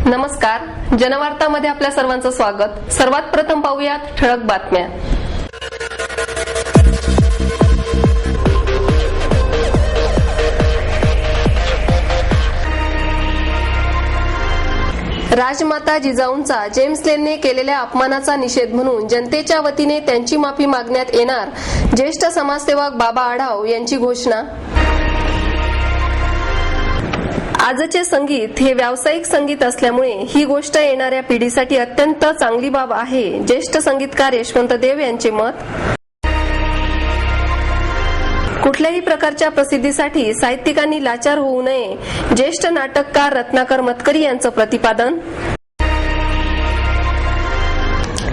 नमस्कार, जनवार्तामध्ये आपल्या सर्वांचं स्वागत. सर्वात प्रथम पाहूयात ठळक बातम्या. राजमाता जिजाऊंचा जेम्स लेनने केलेल्या अपमानाचा निषेध म्हणून जनतेच्या वतीने त्यांची माफी मागण्यात येणार, ज्येष्ठ समाजसेवक बाबा आढाव यांची घोषणा. आजचे संगीत हे व्यावसायिक संगीत असल्यामुळे ही गोष्ट येणाऱ्या पिढीसाठी अत्यंत चांगली बाब आहे, ज्येष्ठ संगीतकार यशवंत देव यांचे मत. कुठल्याही प्रकारच्या प्रसिद्धीसाठी साहित्यिकांनी लाचार होऊ नये, ज्येष्ठ नाटककार रत्नाकर मतकरी यांचं प्रतिपादन.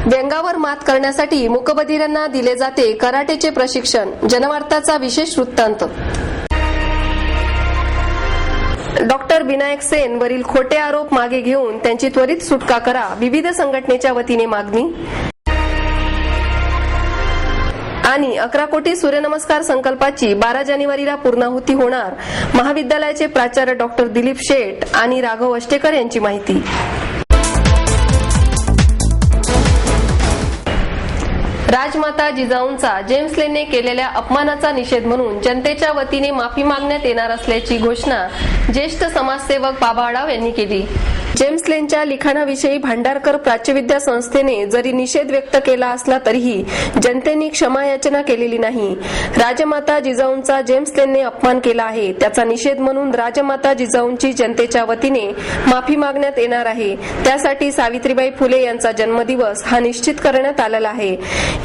व्यंगावर मात करण्यासाठी मूकबधिरांना दिले जाते कराटेचे प्रशिक्षण, जनवार्ताचा विशेष वृत्तांत. डॉक्टर विनायक सेन वरील खोटे आरोप मागे घेऊन त्यांची त्वरित सुटका करा, विविध संघटनेच्या वतीने मागणी. आणि 11 कोटी सूर्यनमस्कार संकल्पाची 12 जानेवारीला पूर्णाहुती होणार, महाविद्यालयाचे प्राचार्य डॉक्टर दिलीप शेठ आणि राघव अष्टेकर यांची माहिती. राजमाता जिजाऊंचा जेम्स लेनने केलेल्या अपमानाचा निषेध म्हणून जनतेच्या वतीने माफी मागण्यात येणार असल्याची घोषणा ज्येष्ठ समाजसेवक बाबा आढाव यांनी केली. जेम्स लेनच्या लिखाणाविषयी भांडारकर प्राच्यविद्या संस्थेने जरी निषेध व्यक्त केला असला तरीही जनतेने क्षमायाचना केलेली नाही. राजमाता जिजाऊंचा जेम्स लेनने अपमान केला आहे, त्याचा निषेध म्हणून राजमाता जिजाऊंची जनतेच्या वतीने माफी मागण्यात येणार आहे. त्यासाठी सावित्रीबाई फुले यांचा जन्मदिवस हा निश्चित करण्यात आलेला आहे.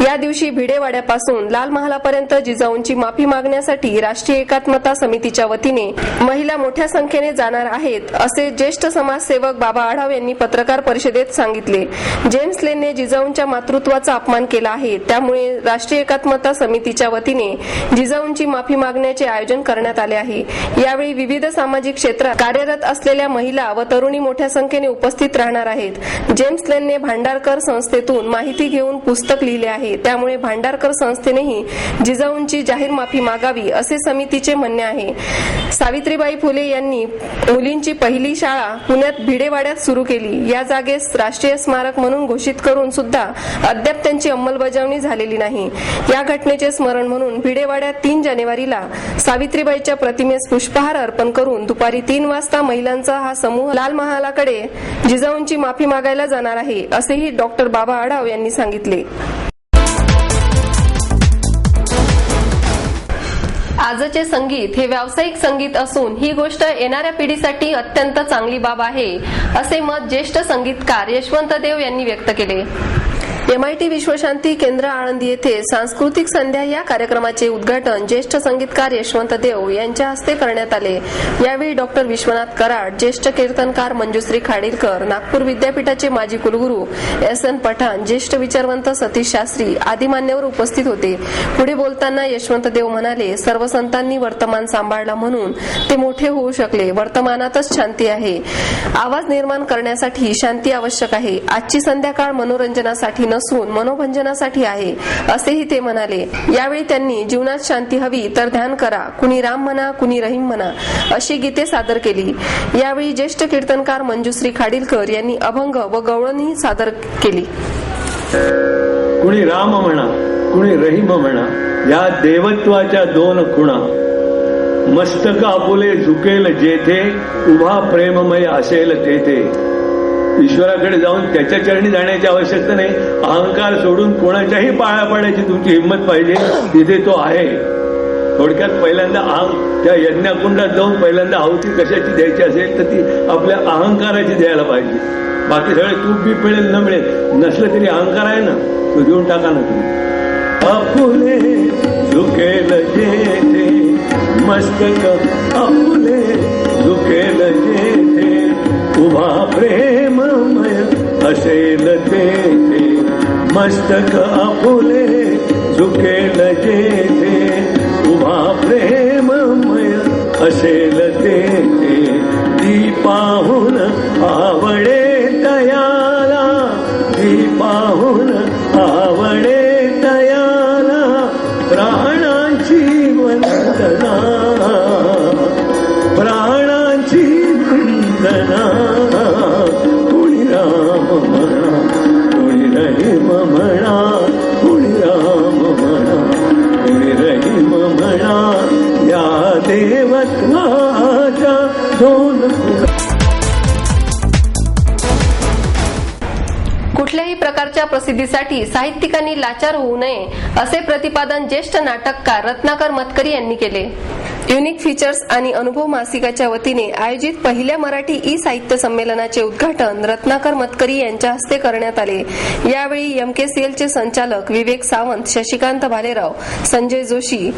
या दिवशी भिडेवाड्यापासून लाल महालापर्यंत जिजाऊंची माफी मागण्यासाठी राष्ट्रीय एकात्मता समितीच्या वतीने महिला मोठ्या संख्येने जाणार आहेत, असे ज्येष्ठ समाजसेवक बाबा आढाव यांनी पत्रकार परिषदेत सांगितले. जेम्स लेनने जिजाऊंच्या मातृत्वाचा अपमान केला आहे, त्यामुळे राष्ट्रीय एकात्मता समितीच्या वतीने जिजाऊंची माफी मागण्याचे आयोजन करण्यात आले आहे. यावेळी विविध सामाजिक क्षेत्रात कार्यरत असलेल्या महिला व तरुणी मोठ्या संख्येने उपस्थित राहणार आहेत. जेम्स लेनने भांडारकर संस्थेतून माहिती घेऊन पुस्तक लिहिले आहे, त्यामुळे भांडारकर संस्थेनेही जिजाऊंची जाहीर माफी मागावी, असे समितीचे म्हणणे आहे. सावित्रीबाई फुले यांनी मुलींची पहिली शाळा पुण्यात भिडेवाड्यात सुरू केली. या जागेस राष्ट्रीय स्मारक म्हणून घोषित करून सुद्धा अद्याप त्यांची अंमलबजावणी झालेली नाही. या घटनेचे स्मरण म्हणून भिडेवाड्यात 3 जानेवारीला सावित्रीबाईच्या प्रतिमेस पुष्पहार अर्पण करून दुपारी 3 वाजता महिलांचा हा समूह लाल महालाकडे जिजाऊंची माफी मागायला जाणार आहे, असेही डॉक्टर बाबा आढाव यांनी सांगितले. आजचे संगीत हे व्यावसायिक संगीत असून ही गोष्ट येणाऱ्या पिढीसाठी अत्यंत चांगली बाब आहे, असे मत ज्येष्ठ संगीतकार यशवंत देव यांनी व्यक्त केले. MIT विश्वशांती केंद्र आळंदी येथे सांस्कृतिक संध्या या कार्यक्रमाचे उद्घाटन ज्येष्ठ संगीतकार यशवंत देव यांच्या हस्ते करण्यात आले. यावेळी डॉक्टर विश्वनाथ कराड, ज्येष्ठ कीर्तनकार मंजुश्री खाडीलकर, नागपूर विद्यापीठाचे माजी कुलगुरू SN पठाण, ज्येष्ठ विचारवंत सतीश शास्त्री आदी मान्यवर उपस्थित होते. पुढे बोलताना यशवंत देव म्हणाले, सर्व संतांनी वर्तमान सांभाळला म्हणून ते मोठे होऊ शकले. वर्तमानातच शांती आहे. आवाज निर्माण करण्यासाठी शांती आवश्यक आहे. आजची संध्याकाळ मनोरंजनासाठी नसून मनोभंजनासाठी आहे, असेही ते म्हणाले. यावेळी त्यांनी जीवनात शांती हवी तर ध्यान करा, कुणी राम म्हणा कुणी रहीम म्हणा, अशी गीते सादर केली. यावेळी ज्येष्ठ कीर्तनकार मंजुश्री खाडीलकर यांनी अभंग व गवळणी सादर केली. कुणी राम म्हणा कुणी रहीम म्हणा, या देवत्वाच्या 2 खुणा. मस्तक आपुले झुकेल जेथे, उभा प्रेममय असेल तेथे. ईश्वराकडे जाऊन त्याच्या चरणी जाण्याची आवश्यकता नाही. अहंकार सोडून कोणाच्याही पाया पडायची तुमची हिंमत पाहिजे, तिथे तो आहे. थोडक्यात पहिल्यांदा त्या यज्ञकुंडात जाऊन पहिल्यांदा आहुती कशाची द्यायची असेल तर ती आपल्या अहंकाराची द्यायला पाहिजे. बाकी सगळे तूप बी मिळेल न मिळेल, नसलं तरी अहंकार आहे ना, तो देऊन टाका ना तुम्ही. आपुले झुकेल जेथे, मस्तक आपुले झुकेल जेथे, उभा प्रेममय असेल तेथे. मस्तक आपुले झुकेल जेथे, उभा प्रेममय असेल तेथे. दीपाहून आवडे तयाला, दीपाहून आवडे तयाला, प्राणांची वंदना, प्राणांची वंदना. या देवत्वाच्या दोन खुणा. कुठल्याही प्रकारच्या प्रसिद्धीसाठी साहित्यिकांनी लाचार होऊ नये असे प्रतिपादन ज्येष्ठ नाटककार रत्नाकर मतकरी यांनी केले. युनिक फीचर्स आणि अनुभव मासिकाच्या वतीने आयोजित पहिल्या मराठी ई साहित्य संमेलनाचे उद्घाटन रत्नाकर मतकरी यांच्या हस्ते करण्यात आले. यावेळी एमकेसीएलचे संचालक विवेक सावंत, शशिकांत भालेराव, संजय जोशी,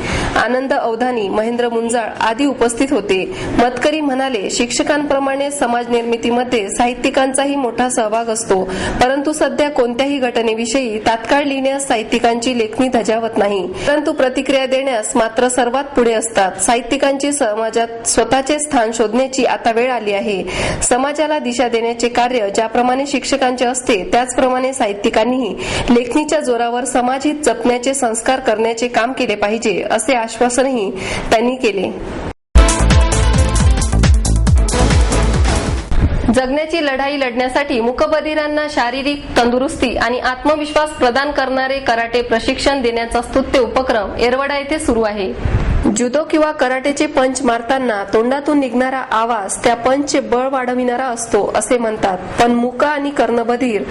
आनंद अवधानी, महेंद्र मुंजाळ आदी उपस्थित होते. मतकरी म्हणाले, शिक्षकांप्रमाणे समाज निर्मितीमध्ये साहित्यिकांचाही मोठा सहभाग असतो, परंतु सध्या कोणत्याही घटनेविषयी तात्काळ लिहिण्यास साहित्यिकांची लेखणी धजावत नाही, परंतु प्रतिक्रिया देण्यास मात्र सर्वात पुढे असतात. साहित्यिकांची समाजात स्वतःचे स्थान शोधण्याची आता वेळ आली आहे. समाजाला दिशा देण्याचे कार्य ज्याप्रमाणे शिक्षकांचे असते त्याचप्रमाणे साहित्यिकांनीही लेखणीच्या जोरावर समाजहित जपण्याचे संस्कार करण्याचे काम केले पाहिजे असे आश्वासनही त्यांनी केले. जगण्याची लढाई लढण्यासाठी मूकबधिरांना शारीरिक तंदुरुस्ती आणि आत्मविश्वास प्रदान करणारे कराटे प्रशिक्षण देण्याचा स्तुत्य उपक्रम येरवडा येथे सुरू आहे. जुदो किंवा कराटेचे पंच मारताना तोंडातून निघणारा आवाज त्या पंचचे बळ वाढविणारा असतो असे म्हणतात. पण मूक आणि कर्णबधीर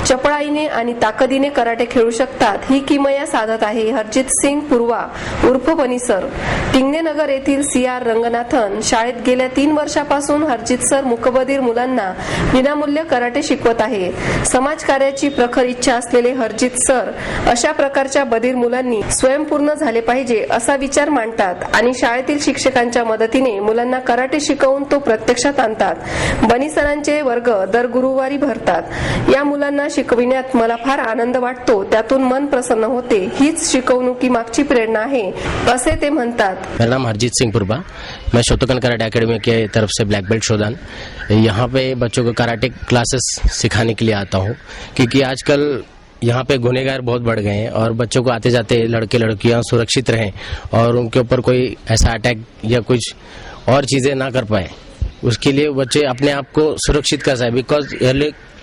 चपळाईने आणि ताकदीने कराटे खेळू शकतात ही किमया साधत आहे हरजित सिंग पुरवा उर्फ बनीसर. टिंगनेनगर येथील CR रंगनाथन शाळेत गेल्या 3 वर्षापासून हरजित सर मूकबधीर मुलांना विनामूल्य कराटे शिकवत आहे. समाजकार्याची प्रखर इच्छा असलेले हरजित सर अशा प्रकारच्या बधीर मुलांनी स्वयंपूर्ण झाले पाहिजे असा विचार मांडतात आणि शाळेतील शिक्षकांच्या मदतीने मुलांना कराटे शिकवून तो प्रत्यक्षात आणतात. बनीसरांचे वर्ग दर गुरुवारी भरतात. या मुलांना शिकविण्यात मला फार आनंद वाटतो, त्यातून मन प्रसन्न होते. हीच शिकवणुकी मागची प्रेरणा आहे असे ते म्हणतात. मेरा नाम हरजीत सिंह पुरबा, मैं शोतोकन कराटे एकेडमी के तरफ से ब्लैक बेल्ट शोधान यहाँ पे बच्चों को कराटे क्लासेस सिखाने के लिए आता हूँ, क्योंकि आजकल यहाँ पे गुनहगार बहुत बढ़ गए हैं और बच्चों को आते जाते लड़के लड़कियां सुरक्षित रहें और उनके ऊपर कोई ऐसा अटैक या कुछ और चीज़ें ना कर पाए, उसके लिए बच्चे अपने आप को सुरक्षित कर सकें. बिकॉज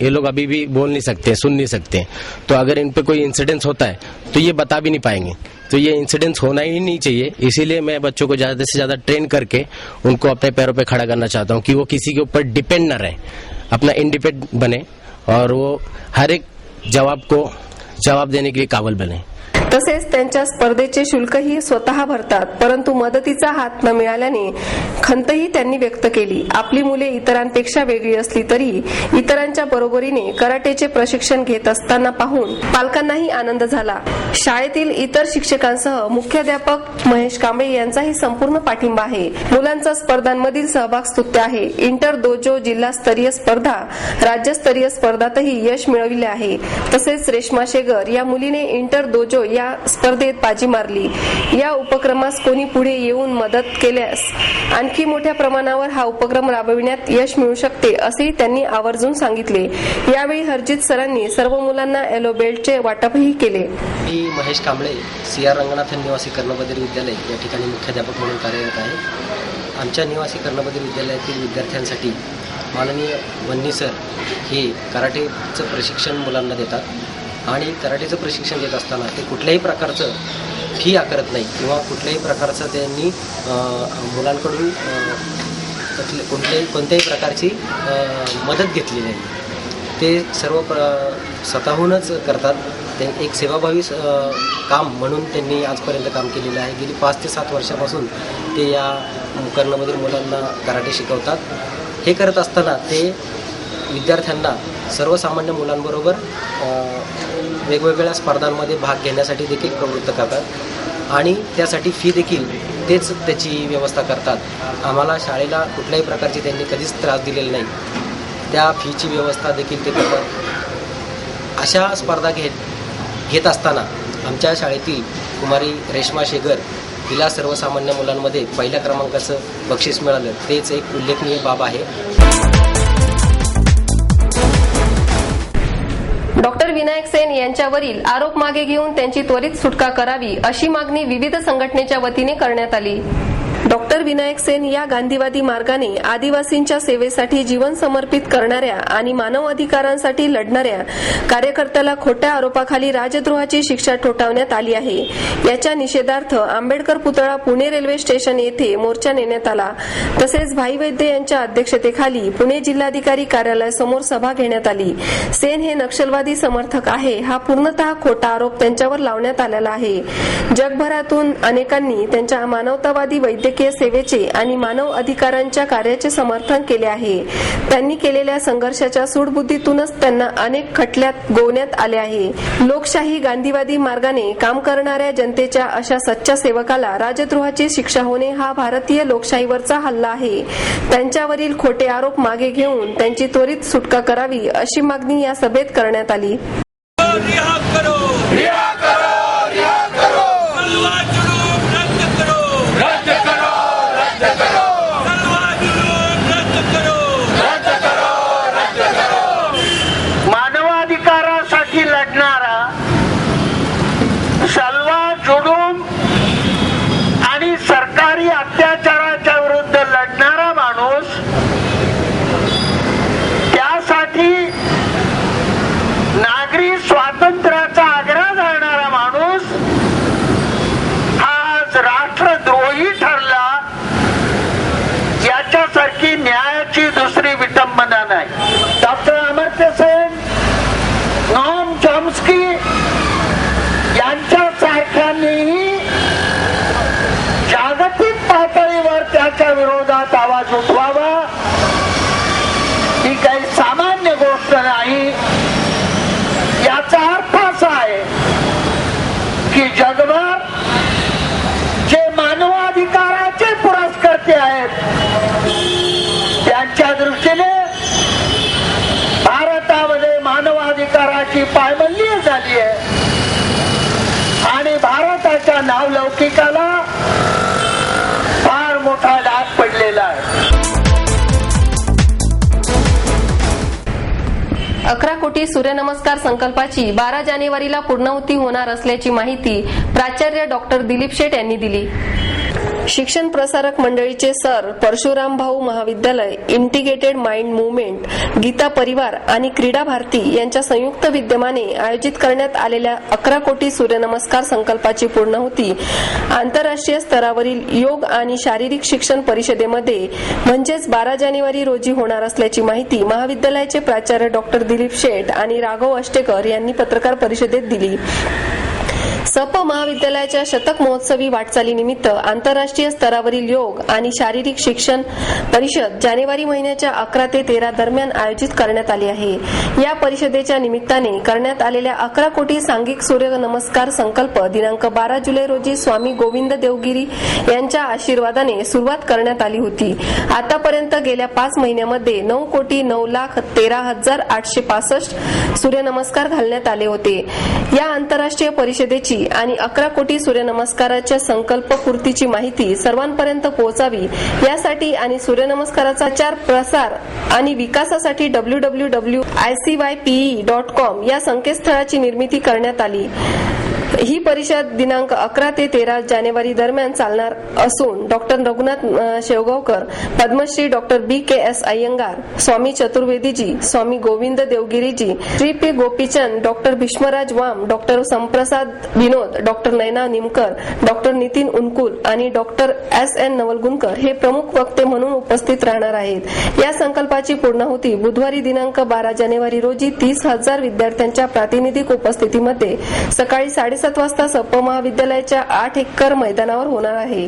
ये लोग अभी भी बोल नहीं सकते, सुन नहीं सकते, तो अगर इन पे कोई इंसिडेंस होता है तो ये बता भी नहीं पाएंगे. तो ये इंसिडेंस होना ही नहीं चाहिए. इसीलिए मैं बच्चों को ज़्यादा से ज़्यादा ट्रेन करके उनको अपने पैरों पे खड़ा करना चाहता हूँ कि वो किसी के ऊपर डिपेंड न रहे, अपना इंडिपेंडेंट बने और वो हर एक जवाब देने के लिए काबिल बने. तसेच त्यांच्या स्पर्धेचे शुल्कही स्वतः भरतात, परंतु मदतीचा हात न मिळाल्याने खंतही त्यांनी व्यक्त केली. आपली मुले इतरांपेक्षा वेगळी असली तरी इतरांच्या बरोबरीने कराटेचे प्रशिक्षण घेत असताना पाहून पालकांनाही आनंद झाला. शाळेतील इतर शिक्षकांसह मुख्याध्यापक महेश कांबळे यांचाही संपूर्ण पाठिंबा आहे. मुलांचा स्पर्धांमधील सहभाग स्तुत्य आहे. इंटर दोजो जिल्हास्तरीय स्पर्धा, राज्यस्तरीय स्पर्धातही यश मिळविले आहे. तसेच रेश्मा शेगर या मुलीने इंटर दोजो या स्पर्धेत बाजी मारली. या उपक्रमास कोणी पुढे येऊन मदत केल्यास आणखी मोठ्या प्रमाणावर हा उपक्रम राबविण्यात यश मिळू शकते असेही त्यांनी आवर्जून सांगितले. यावेळी हरजित सरांनी सर्व मुलांना येलो बेल्टचे वाटपही केले. मी महेश कांबळे, CR रंगनाथन निवासी कर्णबधिर विद्यालय या ठिकाणी मुख्याध्यापक म्हणून कार्यरत आहे. आमच्या निवासी कर्णबधिर विद्यालयातील विद्यार्थ्यांसाठी माननीय वन्नी सर हे कराटेचं प्रशिक्षण मुलांना देतात आणि कराटेचं प्रशिक्षण देत असताना ते कुठल्याही प्रकारचं फी आकारत नाही किंवा कुठल्याही प्रकारचं त्यांनी मुलांकडून कोणत्याही प्रकारची मदत घेतली नाही. ते सर्व स्वतःहूनच करतात. ते एक सेवाभावी काम म्हणून त्यांनी आजपर्यंत काम केलेलं आहे. गेली 5 ते 7 वर्षापासून ते या कर्णबधिर मुलांना कराटे शिकवतात. हे करत असताना ते विद्यार्थ्यांना सर्वसामान्य मुलांबरोबर वेगवेगळ्या स्पर्धांमध्ये भाग घेण्यासाठी देखील प्रवृत्त करतात आणि त्यासाठी फी देखील तेच त्याची व्यवस्था करतात. आम्हाला शाळेला कुठल्याही प्रकारची त्यांनी कधीच त्रास दिलेला नाही. त्या फीची व्यवस्था देखील ते करतात. अशा स्पर्धा घेत असताना आमच्या शाळेतील कुमारी रेश्मा शेगर हिला सर्वसामान्य मुलांमध्ये पहिल्या क्रमांकाचं बक्षीस मिळालं, तेच एक उल्लेखनीय बाब आहे. डॉक्टर विनायक सेन यांच्यावरील आरोप मागे घेऊन त्यांची त्वरित सुटका करावी अशी मागणी विविध संघटनेच्या वतीने करण्यात आली. डॉक्टर विनायक सेन या गांधीवादी मार्गाने आदिवासींच्या सेवेसाठी जीवन समर्पित करणाऱ्या आणि मानव अधिकारांसाठी लढणाऱ्या कार्यकर्त्याला खोट्या आरोपाखाली राजद्रोहाची शिक्षा ठोठावण्यात आली आहे. याच्या निषेधार्थ आंबेडकर पुतळा पुणे रेल्वे स्टेशन येथे मोर्चा नेण्यात आला. तसेच भाई वैद्य यांच्या अध्यक्षतेखाली पुणे जिल्हाधिकारी कार्यालयासमोर सभा घेण्यात आली. सेन हे नक्षलवादी समर्थक आहे हा पूर्णतः खोटा आरोप त्यांच्यावर लावण्यात आलेला आहे. जगभरातून अनेकांनी त्यांच्या मानवतावादी वैद्यकीय सेवेचे आणि मानव अधिकारांच्या कार्याचे समर्थन केले आहे. त्यांनी केलेल्या संघर्षाच्या सूडबुद्धीतूनच त्यांना अनेक खटल्यात गोवण्यात आले आहे. लोकशाही गांधीवादी मार्गाने काम करणाऱ्या जनतेच्या अशा सच्च्या सेवकाला राजद्रोहाची शिक्षा होणे हा भारतीय लोकशाहीवरचा हल्ला आहे. त्यांच्यावरील खोटे आरोप मागे घेऊन त्यांची त्वरित सुटका करावी अशी मागणी या सभेत करण्यात आली. रिहा करो रिहा करो रिहा करो तलवार जुलूम रद्द करो रद्द करो रद्द करो तलवार जुलूम रद्द करो रद्द करो रद्द करो मानवाधिकारासाठी लढणारा सलवार जुलूम आणि सरकारी अत्याचाराच्या विरुद्ध लढणारा माणूस त्यासाठी नागरी स्वातंत्र्याचा आग्रह धरणारा माणूस हा आज राष्ट्रद्रोही ठरला. याच्यासारखी न्यायाची दुसरी विटंबना नाही. Doctor Amartya Sen, Noam Chomsky यांच्यासारख्यांनीही जागतिक पातळीवर त्याच्या विरोधात आवाज उठवावा. ही काही सामान्य गोष्ट नाही. याचा अर्थ असा आहे की जगभर जे मानवाधिकाराचे पुरस्कर्ते आहेत त्यांच्या दृष्टीने भारतामध्ये मानवाधिकाराची पायमल्ली झाली आहे आणि भारताच्या नावलौकिकाला फार मोठा डाग पडलेला आहे. 11 कोटी सूर्यनमस्कार संकल्पाची 12 जानेवारीला पूर्णाहुती होणार असल्याची माहिती प्राचार्य डॉक्टर दिलीप शेठ यांनी दिली. शिक्षण प्रसारक मंडळीचे सर, परशुराम भाऊ महाविद्यालय, इंटिग्रेटेड माइंड मुवमेंट, गीता परिवार आणि क्रीडा भारती यांच्या संयुक्त विद्यमाने आयोजित करण्यात आलेल्या 11 कोटी सूर्यनमस्कार संकल्पाची पूर्णाहुती आंतरराष्ट्रीय स्तरावरील योग आणि शारीरिक शिक्षण परिषदेमध्ये म्हणजेच 12 जानेवारी रोजी होणार असल्याची माहिती महाविद्यालयाचे प्राचार्य डॉक्टर दिलीप शेठ आणि राघव अष्टेकर यांनी पत्रकार परिषदेत दिली. सप महाविद्यालयाच्या शतक महोत्सवी वाटचालीनिमित्त आंतरराष्ट्रीय स्तरावरील योग आणि शारीरिक शिक्षण परिषद जानेवारी महिन्याच्या 11 ते 13 दरम्यान आयोजित करण्यात आली आहे. या परिषदेच्या निमित्ताने करण्यात आलेल्या 11 कोटी सांघिक सूर्य नमस्कार संकल्प दिनांक 12 जुलै रोजी स्वामी गोविंद देवगिरी यांच्या आशीर्वादाने सुरुवात करण्यात आली होती. आतापर्यंत गेल्या 5 महिन्यामध्ये 9 कोटी 9,13,865 सूर्यनमस्कार घालण्यात आले होते. या आंतरराष्ट्रीय परिषदेची आणि 11 कोटी सूर्यनमस्काराच्या संकल्प पूर्तीची माहिती सर्वांपर्यंत पोहोचावी यासाठी आणि सूर्यनमस्काराचा प्रचार प्रसार आणि विकासासाठी www.icype.com या संकेतस्थळाची निर्मिती करण्यात आली. ही परिषद दिनांक 11 ते 13 जानेवारी दरम्यान चालणार असून doctor Raghunath Shevgaonkar, Padmashri doctor BKS Iyengar, Swami Chaturvediji, Swami Govind Devgiriji, Shri P Gopichand, doctor Bhishmaraj Vam, doctor Samprasad Vinod, doctor Nayana Nimkar, doctor Nitin Unkul आणि डॉक्टर SN नवलगुणकर हे प्रमुख वक्ते म्हणून उपस्थित राहणार आहेत. या संकल्पाची पूर्णाहुती बुधवारी दिनांक 12 जानेवारी रोजी 30,000 विद्यार्थ्यांच्या प्रातिनिधिक उपस्थितीमध्ये सकाळी 7:30 वाजता सप महाविद्यालयाच्या 8 एकर मैदानावर होणार आहे.